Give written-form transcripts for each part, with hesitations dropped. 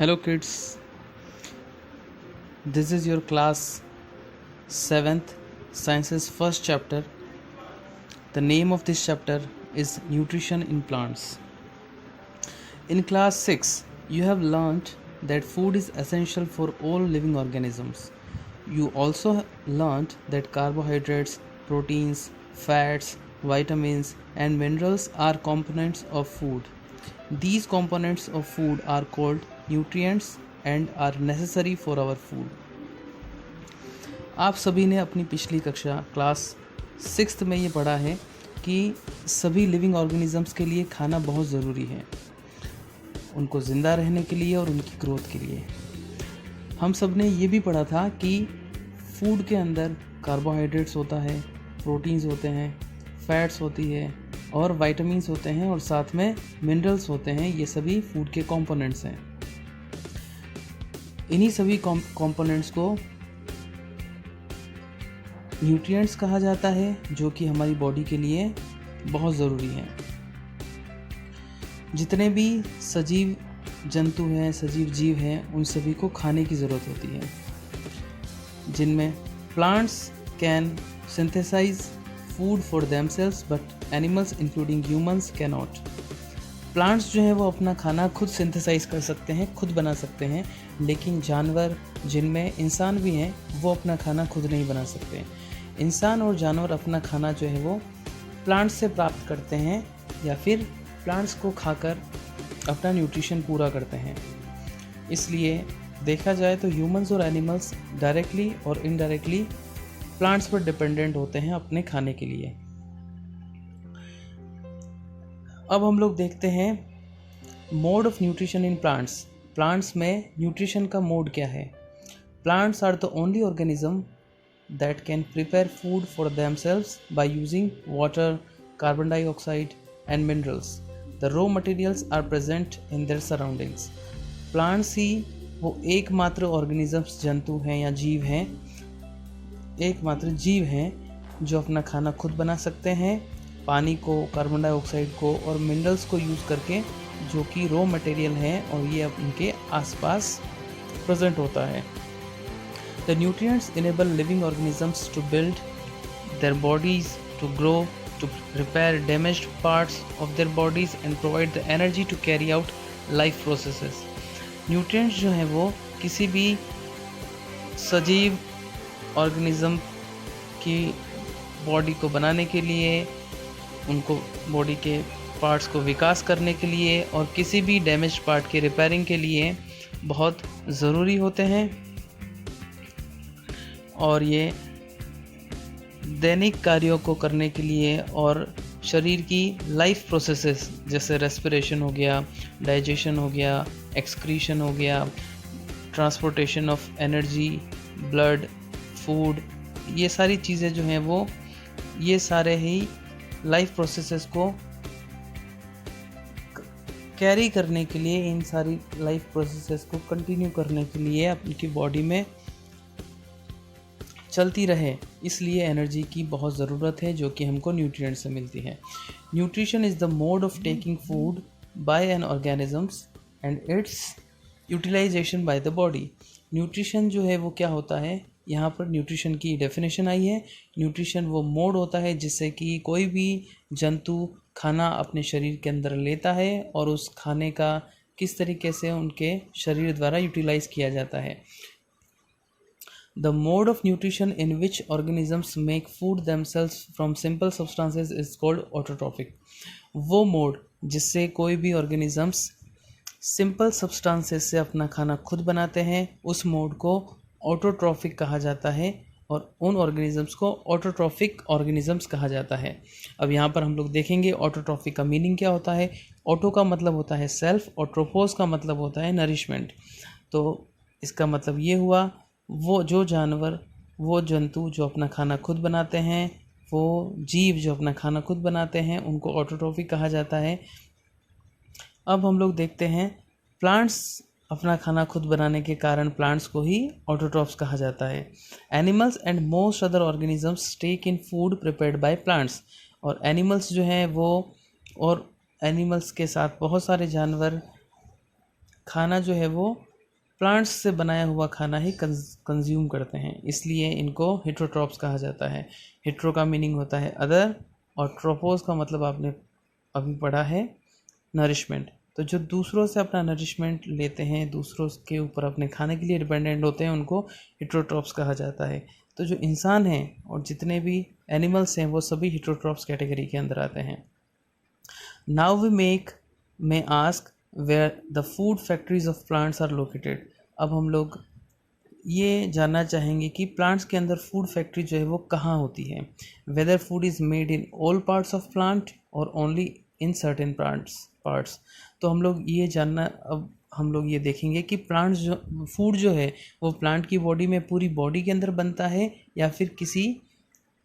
Hello kids, this is your class 7th sciences first chapter. The name of this chapter is nutrition in plants. In class 6, you have learnt that food is essential for all living organisms. You also learnt that carbohydrates, proteins, fats, vitamins and minerals are components of food. These components of food are called nutrients and are necessary for our food. आप सभी ने अपनी पिछली कक्षा class 6th में ये पढ़ा है कि सभी लिविंग ऑर्गेनिजम्स के लिए खाना बहुत ज़रूरी है, उनको ज़िंदा रहने के लिए और उनकी ग्रोथ के लिए। हम सब ने ये भी पढ़ा था कि फूड के अंदर कार्बोहाइड्रेट्स होता है, प्रोटीन्स होते हैं, फैट्स होती है और विटामिन्स होते हैं और साथ में मिनरल्स होते हैं। ये सभी फूड के कंपोनेंट्स हैं। इन्हीं सभी कंपोनेंट्स को न्यूट्रिएंट्स कहा जाता है, जो कि हमारी बॉडी के लिए बहुत ज़रूरी है। जितने भी सजीव जंतु हैं, सजीव जीव हैं, उन सभी को खाने की ज़रूरत होती है, जिनमें plants can synthesise food for themselves but animals including humans can not. Plants जो है वो अपना खाना खुद सिंथेसाइज कर सकते हैं, खुद बना सकते हैं, लेकिन जानवर, जिनमें इंसान भी हैं, वो अपना खाना खुद नहीं बना सकते। इंसान और जानवर अपना खाना जो है वो प्लांट्स से प्राप्त करते हैं या फिर प्लांट्स को खाकर अपना न्यूट्रिशन पूरा करते हैं। इसलिए देखा जाए तो ह्यूमंस और एनिमल्स डायरेक्टली और इनडायरेक्टली प्लांट्स पर डिपेंडेंट होते हैं अपने खाने के लिए। अब हम लोग देखते हैं mode of nutrition in plants. Plants में न्यूट्रिशन का मोड क्या है? Plants are the only organism that can prepare food for themselves by using water, carbon dioxide and minerals. The raw materials are present in their surroundings. Plants ही वो एकमात्र organisms, जंतु हैं या जीव हैं, एकमात्र जीव हैं जो अपना खाना खुद बना सकते हैं, पानी को, कार्बन डाइऑक्साइड को और मिनरल्स को यूज़ करके, जो कि रॉ मटेरियल हैं और ये उनके आसपास प्रेजेंट होता है। The nutrients enable living organisms to build their bodies, to grow, to repair damaged parts of their bodies and provide the energy to carry out life processes. Nutrients जो हैं वो किसी भी सजीव ऑर्गेनिज्म की बॉडी को बनाने के लिए, उनको बॉडी के पार्ट्स को विकास करने के लिए और किसी भी डैमेज पार्ट के रिपेयरिंग के लिए बहुत ज़रूरी होते हैं। और ये दैनिक कार्यों को करने के लिए और शरीर की लाइफ प्रोसेसेस जैसे रेस्पिरेशन हो गया, डाइजेशन हो गया, एक्सक्रीशन हो गया, transportation of energy, blood, food, ये सारी चीज़ें जो हैं वो ये सारे ही लाइफ प्रोसेसेस को कैरी करने के लिए, इन सारी लाइफ प्रोसेसेस को कंटिन्यू करने के लिए आपकी बॉडी में चलती रहे, इसलिए एनर्जी की बहुत ज़रूरत है, जो कि हमको न्यूट्रिएंट से मिलती है। Nutrition is the mode of taking food by an organisms and its utilisation by the body. Nutrition जो है वो क्या होता है? यहाँ पर न्यूट्रिशन की डेफिनेशन आई है। न्यूट्रिशन वो मोड होता है जिससे कि कोई भी जंतु खाना अपने शरीर के अंदर लेता है और उस खाने का किस तरीके से उनके शरीर द्वारा यूटिलाइज किया जाता है। The mode of nutrition in which organisms make food themselves from simple substances is called autotrophic. वो मोड जिससे कोई भी ऑर्गेनिजम्स सिंपल सब्सटेंसेस से अपना खाना खुद बनाते हैं, उस मोड को ऑटोट्रॉफिक कहा जाता है और उन ऑर्गेनिजम्स को ऑटोट्रॉफिक ऑर्गेनिजम्स कहा जाता है। अब यहाँ पर हम लोग देखेंगे ऑटोट्रॉफिक का मीनिंग क्या होता है। ऑटो का मतलब होता है सेल्फ और ट्रोपोस का मतलब होता है नरिशमेंट। तो इसका मतलब ये हुआ, वो जो जानवर, वो जंतु जो अपना खाना खुद बनाते हैं, वो जीव जो अपना खाना खुद बनाते हैं, उनको ऑटोट्रॉफिक कहा जाता है। अब हम लोग देखते हैं प्लांट्स अपना खाना खुद बनाने के कारण प्लांट्स को ही ऑटोट्रॉफ्स कहा जाता है। Animals and most other organisms take in food prepared by plants. और एनिमल्स जो हैं वो, और एनिमल्स के साथ बहुत सारे जानवर खाना जो है वो प्लांट्स से बनाया हुआ खाना ही कंज्यूम करते हैं, इसलिए इनको हेटरोट्रॉप्स कहा जाता है। हेटरो का मीनिंग होता है अदर और ट्रोपोस का मतलब आपने अभी पढ़ा है नरिशमेंट। तो जो दूसरों से अपना नरिशमेंट लेते हैं, दूसरों के ऊपर अपने खाने के लिए डिपेंडेंट होते हैं, उनको हेटरोट्रॉप्स कहा जाता है। तो जो इंसान हैं और जितने भी एनिमल्स हैं वो सभी हेटरोट्रॉप्स कैटेगरी के अंदर आते हैं। Now we may ask where the food factories of plants are located. अब हम लोग ये जानना चाहेंगे कि प्लांट्स के अंदर फूड फैक्ट्री जो है वो कहाँ होती है। Whether food is made in all parts of plant और ओनली इन सर्टेन पार्ट्स। तो हम लोग ये जानना, अब हम लोग ये देखेंगे कि प्लांट्स जो फूड जो है वो प्लांट की बॉडी में पूरी बॉडी के अंदर बनता है या फिर किसी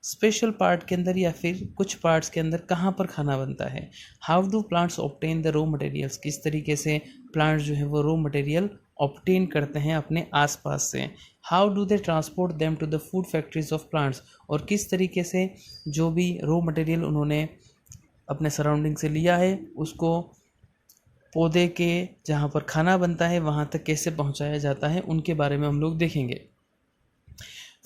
स्पेशल पार्ट के अंदर या फिर कुछ पार्ट्स के अंदर कहाँ पर खाना बनता है। How do plants obtain the raw materials, किस तरीके से प्लांट्स जो है वो रॉ मटेरियल ऑब्टेन करते हैं अपने आसपास से। How do they transport them to the food factories of plants, और किस तरीके से जो भी रॉ मटेरियल उन्होंने अपने सराउंडिंग से लिया है उसको पौधे के जहाँ पर खाना बनता है वहाँ तक कैसे पहुँचाया जाता है, उनके बारे में हम लोग देखेंगे।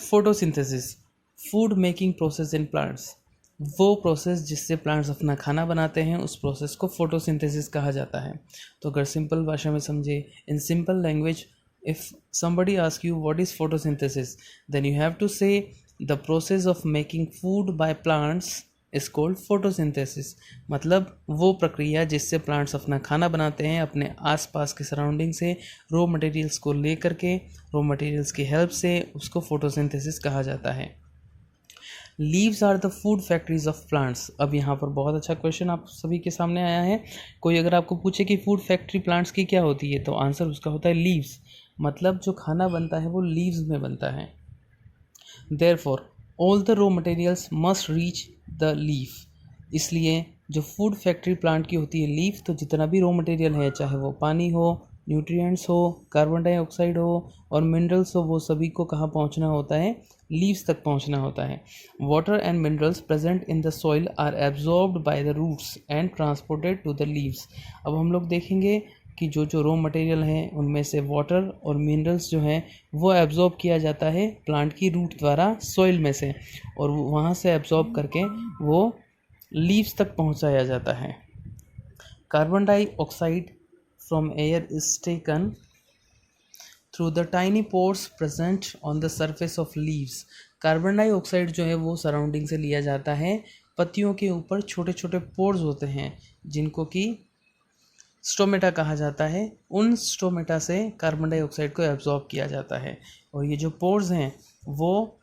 Photosynthesis, food making process in plants, वो प्रोसेस जिससे प्लांट्स अपना खाना बनाते हैं उस प्रोसेस को फोटोसिंथेसिस कहा जाता है। तो अगर सिंपल भाषा में समझे, in simple language, if somebody ask you what is photosynthesis, then you have to say the process of making food by plants is called photosynthesis। मतलब वो प्रक्रिया जिससे प्लांट्स अपना खाना बनाते हैं अपने आसपास के सराउंडिंग से रॉ मटेरियल्स को लेकर के, रॉ मटेरियल्स की हेल्प से, उसको फोटोसिंथेसिस कहा जाता है। Leaves are the food factories of plants. अब यहाँ पर बहुत अच्छा क्वेश्चन आप सभी के सामने आया है। कोई अगर आपको पूछे कि फूड फैक्ट्री प्लांट्स की क्या होती है, तो आंसर उसका होता है लीव्स। मतलब जो खाना बनता है वो लीव्स में बनता है। Therefore all the raw materials must reach the leaf. इसलिए जो फूड फैक्ट्री प्लांट की होती है लीफ, तो जितना भी रॉ मटेरियल है, चाहे वो पानी हो, न्यूट्रिएंट्स हो, कार्बन डाइऑक्साइड हो और मिनरल्स हो, वो सभी को कहाँ पहुँचना होता है, लीव्स तक पहुँचना होता है। Water and minerals present in the soil are absorbed by the roots and transported to the leaves. अब हम लोग देखेंगे कि जो जो रॉ मटेरियल हैं उनमें से वाटर और मिनरल्स जो हैं वो एब्जॉर्ब किया जाता है प्लांट की रूट द्वारा सॉइल में से, और वहाँ से एब्जॉर्ब करके वो लीव्स तक पहुँचाया जाता है। Carbon dioxide from air is taken through the tiny pores present on the surface of leaves। Carbon dioxide जो है वो सराउंडिंग से लिया जाता है। पत्तियों के ऊपर छोटे छोटे पोर्स होते हैं जिनको कि स्टोमेटा कहा जाता है। उन स्टोमेटा से कार्बन डाइऑक्साइड को एब्जॉर्ब किया जाता है, और ये जो पोर्स हैं वो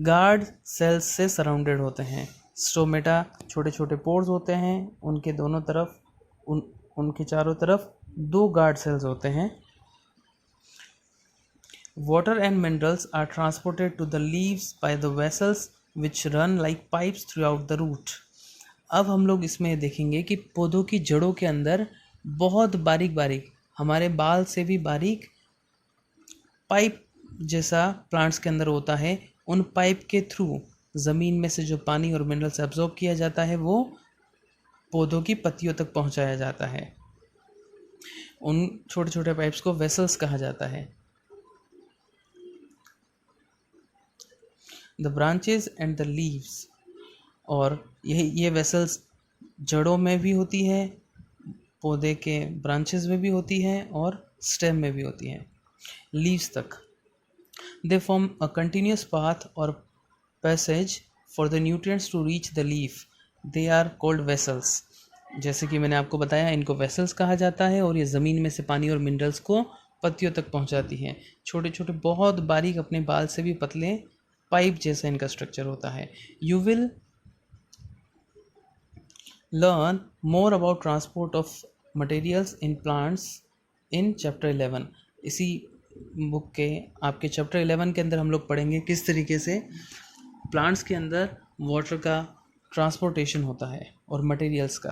गार्ड सेल्स से सराउंडेड होते हैं। स्टोमेटा छोटे छोटे पोर्स होते हैं, उनके दोनों तरफ उनके चारों तरफ 2 गार्ड सेल्स होते हैं। Water and minerals are transported to the leaves by the vessels which run like pipes throughout the root. अब हम लोग इसमें देखेंगे कि पौधों की जड़ों के अंदर बहुत बारीक बारीक, हमारे बाल से भी बारीक पाइप जैसा प्लांट्स के अंदर होता है। उन पाइप के थ्रू ज़मीन में से जो पानी और मिनरल्स एब्जॉर्ब किया जाता है वो पौधों की पत्तियों तक पहुंचाया जाता है। उन छोटे छोटे पाइप्स को वेसल्स कहा जाता है। The branches and the leaves, और ये वेसल्स जड़ों में भी होती है, पौधे के ब्रांचेस में भी होती है और स्टेम में भी होती है, लीव्स तक। They form a continuous path और passage for the nutrients to reach the leaf, they are called vessels. जैसे कि मैंने आपको बताया, इनको वेसल्स कहा जाता है, और ये ज़मीन में से पानी और मिनरल्स को पत्तियों तक पहुंचाती हैं। छोटे छोटे बहुत बारीक, अपने बाल से भी पतले पाइप जैसा इनका स्ट्रक्चर होता है। You will learn more about transport of materials in plants in chapter 11। इसी बुक के आपके चैप्टर 11 के अंदर हम लोग पढ़ेंगे किस तरीके से प्लांट्स के अंदर वाटर का ट्रांसपोर्टेशन होता है और मटेरियल्स का।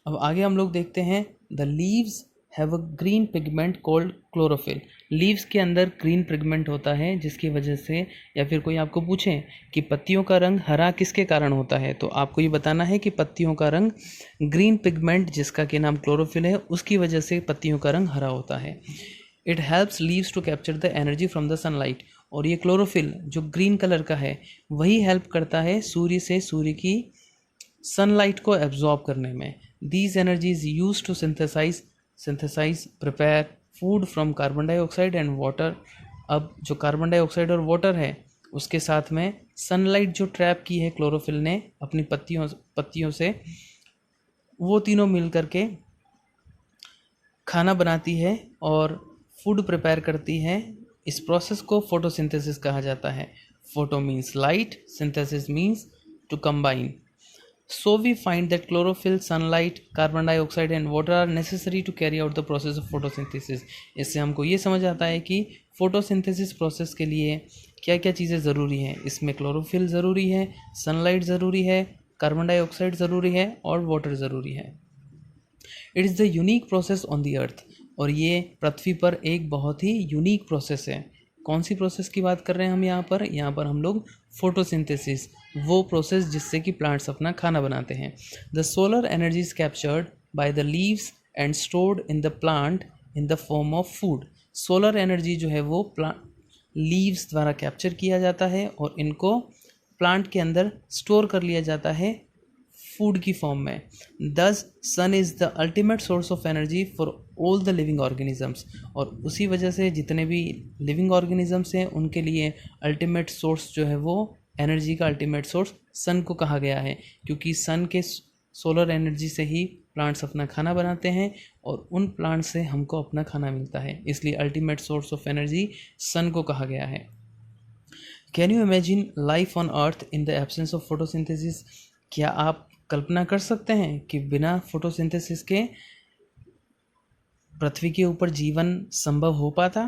अब आगे हम लोग देखते हैं the leaves have a green pigment called chlorophyll. Leaves के अंदर ग्रीन पिगमेंट होता है जिसकी वजह से, या फिर कोई आपको पूछे कि पत्तियों का रंग हरा किसके कारण होता है, तो आपको ये बताना है कि पत्तियों का रंग ग्रीन पिगमेंट जिसका कि नाम क्लोरोफिल है उसकी वजह से पत्तियों का रंग हरा होता है। It helps leaves to capture the energy from the sunlight. और ये क्लोरोफिल जो ग्रीन कलर का है वही हेल्प करता है सूर्य की सनलाइट को एब्जॉर्ब करने में। These energies use to synthesise prepare food from carbon dioxide and water. अब जो कार्बन डाइऑक्साइड और वाटर है उसके साथ में सनलाइट जो ट्रैप की है क्लोरोफिल ने अपनी पत्तियों से, वो तीनों मिल करके खाना बनाती है और फूड प्रिपेयर करती है। इस प्रोसेस को फोटोसिंथेसिस कहा जाता है। Photo means light, synthesis means to combine. So we find that chlorophyll, sunlight, carbon dioxide and water are necessary to carry out the process of photosynthesis। इससे हमको ये समझ आता है कि फोटोसिंथेसिस प्रोसेस के लिए क्या क्या चीज़ें ज़रूरी हैं। इसमें क्लोरोफिल ज़रूरी है, सनलाइट ज़रूरी है, कार्बन डाइऑक्साइड ज़रूरी है और वाटर ज़रूरी है। It is the unique process on the earth. और ये पृथ्वी पर एक बहुत ही यूनिक प्रोसेस है। कौन सी प्रोसेस की बात कर रहे हैं हम यहाँ पर हम लोग फोटोसिंथेसिस, वो प्रोसेस जिससे कि प्लांट्स अपना खाना बनाते हैं। The solar energy is captured by the leaves and stored in the plant in the form of food. Solar energy जो है वो लीव्स द्वारा कैप्चर किया जाता है और इनको प्लांट के अंदर स्टोर कर लिया जाता है फूड की फॉर्म में। Thus sun is the ultimate source of energy for all the living organisms. और उसी वजह से जितने भी लिविंग ऑर्गेनिजम्स हैं उनके लिए अल्टीमेट सोर्स जो है वो एनर्जी का अल्टीमेट सोर्स सन को कहा गया है, क्योंकि सन के सोलर एनर्जी से ही प्लांट्स अपना खाना बनाते हैं और उन प्लांट से हमको अपना खाना मिलता है, इसलिए ultimate source of energy sun को कहा गया है। Can you imagine life on earth in the absence of photosynthesis. क्या आप कल्पना कर सकते हैं कि बिना फोटोसिंथेसिस के पृथ्वी के ऊपर जीवन संभव हो पाता।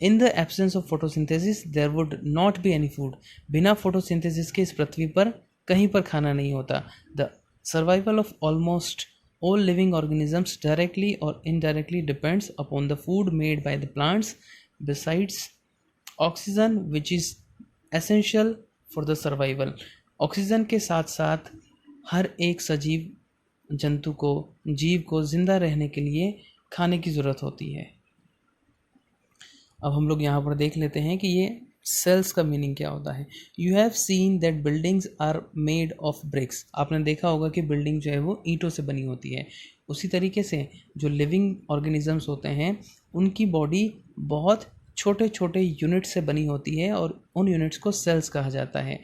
In the absence of photosynthesis there would not be any food. बिना फोटोसिंथेसिस के इस पृथ्वी पर कहीं पर खाना नहीं होता। The survival of almost all living organisms directly और indirectly depends upon the food made by the plants besides oxygen which is essential for the survival. Oxygen के साथ साथ हर एक सजीव जंतु को, जीव को जिंदा रहने के लिए खाने की ज़रूरत होती है। अब हम लोग यहाँ पर देख लेते हैं कि ये सेल्स का मीनिंग क्या होता है। You have seen that buildings are made of bricks. आपने देखा होगा कि बिल्डिंग जो है वो ईंटों से बनी होती है। उसी तरीके से जो लिविंग ऑर्गेनिजम्स होते हैं उनकी बॉडी बहुत छोटे छोटे यूनिट से बनी होती है और उन यूनिट्स को सेल्स कहा जाता है।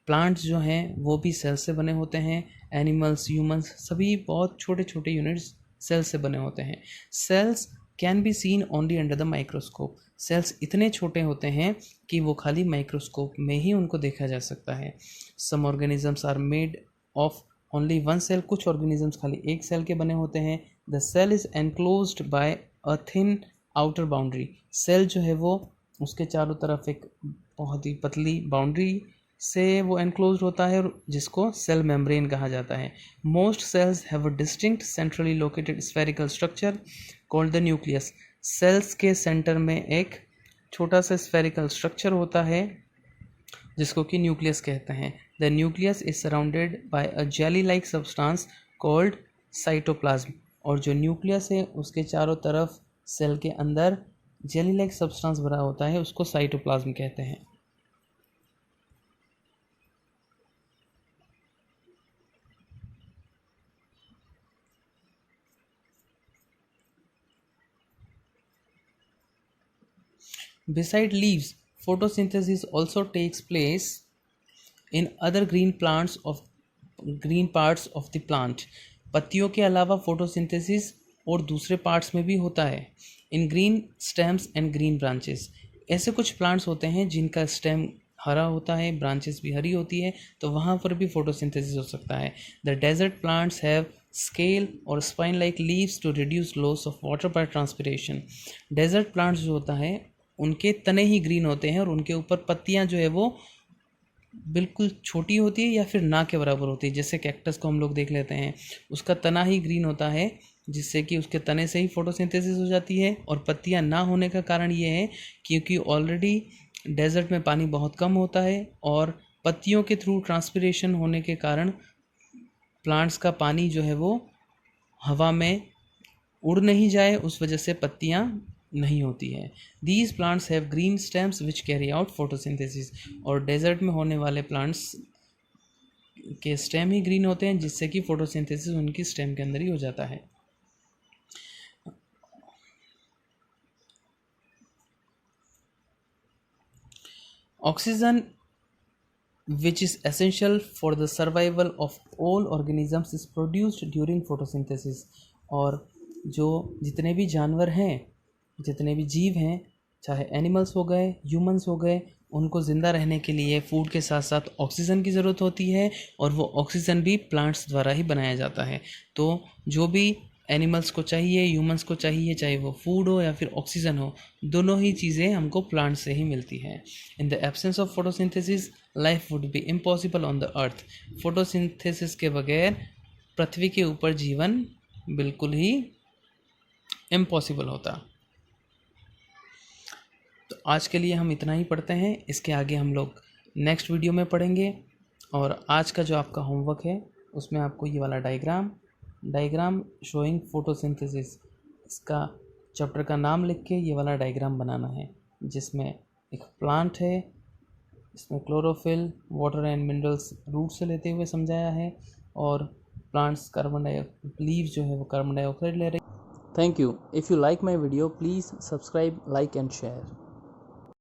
प्लांट्स जो हैं वो भी सेल्स से बने होते हैं, एनिमल्स, ह्यूमंस, सभी बहुत छोटे छोटे यूनिट्स सेल्स से बने होते हैं। Cells can be seen only under the microscope. Cells इतने छोटे होते हैं कि वो खाली माइक्रोस्कोप में ही उनको देखा जा सकता है। Some organisms are made of only one cell. कुछ ऑर्गेनिजम्स खाली एक सेल के बने होते हैं। The cell is enclosed by a thin outer boundary. Cell जो है वो उसके चारों तरफ एक बहुत ही पतली बाउंड्री से वो एनक्लोज्ड होता है और जिसको सेल मेम्ब्रेन कहा जाता है। Most cells have a distinct centrally located spherical structure called the nucleus. Cells के सेंटर में एक छोटा सा स्फेरिकल स्ट्रक्चर होता है जिसको कि न्यूक्लियस कहते हैं। The nucleus is surrounded by a jelly like substance called cytoplasm. और जो न्यूक्लियस है उसके चारों तरफ सेल के अंदर जेली लाइक सब्सटेंस भरा होता है, उसको साइटोप्लाज्म कहते हैं। Beside leaves, photosynthesis also takes place in other green parts of the plant। पत्तियों के अलावा फोटोसिंथेसिस और दूसरे पार्ट्स में भी होता है। इन green stems and green branches. ऐसे कुछ प्लांट्स होते हैं जिनका स्टेम हरा होता है, ब्रांचेस भी हरी होती है, तो वहाँ पर भी फोटोसिंथेसिस हो सकता है। The desert plants have scale और spine like leaves to reduce loss of water by transpiration. Desert plants जो होता है उनके तने ही ग्रीन होते हैं और उनके ऊपर पत्तियां जो है वो बिल्कुल छोटी होती है या फिर ना के बराबर होती है। जैसे कैक्टस को हम लोग देख लेते हैं, उसका तना ही ग्रीन होता है जिससे कि उसके तने से ही फोटोसिंथेसिस हो जाती है। और पत्तियां ना होने का कारण ये है क्योंकि ऑलरेडी डेजर्ट में पानी बहुत कम होता है और पत्तियों के थ्रू ट्रांसपिरेशन होने के कारण प्लांट्स का पानी जो है वो हवा में उड़ नहीं जाए, उस वजह से पत्तियां नहीं होती है। These plants have green stems which carry out photosynthesis. और डेजर्ट में होने वाले प्लांट्स के स्टेम ही ग्रीन होते हैं, जिससे कि फोटोसिंथेसिस उनकी स्टेम के अंदर ही हो जाता है। Oxygen which is essential for the survival of all organisms is produced during photosynthesis। और जो जितने भी जानवर हैं, जितने भी जीव हैं, चाहे एनिमल्स हो गए, ह्यूमंस हो गए, उनको ज़िंदा रहने के लिए फूड के साथ साथ ऑक्सीजन की ज़रूरत होती है और वो ऑक्सीजन भी प्लांट्स द्वारा ही बनाया जाता है। तो जो भी एनिमल्स को चाहिए, ह्यूमंस को चाहिए, चाहे वो फूड हो या फिर ऑक्सीजन हो, दोनों ही चीज़ें हमको प्लांट से ही मिलती हैं। इन the absence of photosynthesis life would be impossible on the earth. Photosynthesis के बगैर पृथ्वी के ऊपर जीवन बिल्कुल ही इम्पॉसिबल होता। तो आज के लिए हम इतना ही पढ़ते हैं, इसके आगे हम लोग नेक्स्ट वीडियो में पढ़ेंगे। और आज का जो आपका होमवर्क है उसमें आपको ये वाला डायग्राम शोइंग फोटोसिंथेसिस, इसका चैप्टर का नाम लिख के ये वाला डायग्राम बनाना है, जिसमें एक प्लांट है, इसमें chlorophyll, water and minerals root से लेते हुए समझाया है और प्लांट्स लीव्स जो है वो कार्बन डाइऑक्साइड ले रही। Thank you. If you like my video please subscribe, like and share.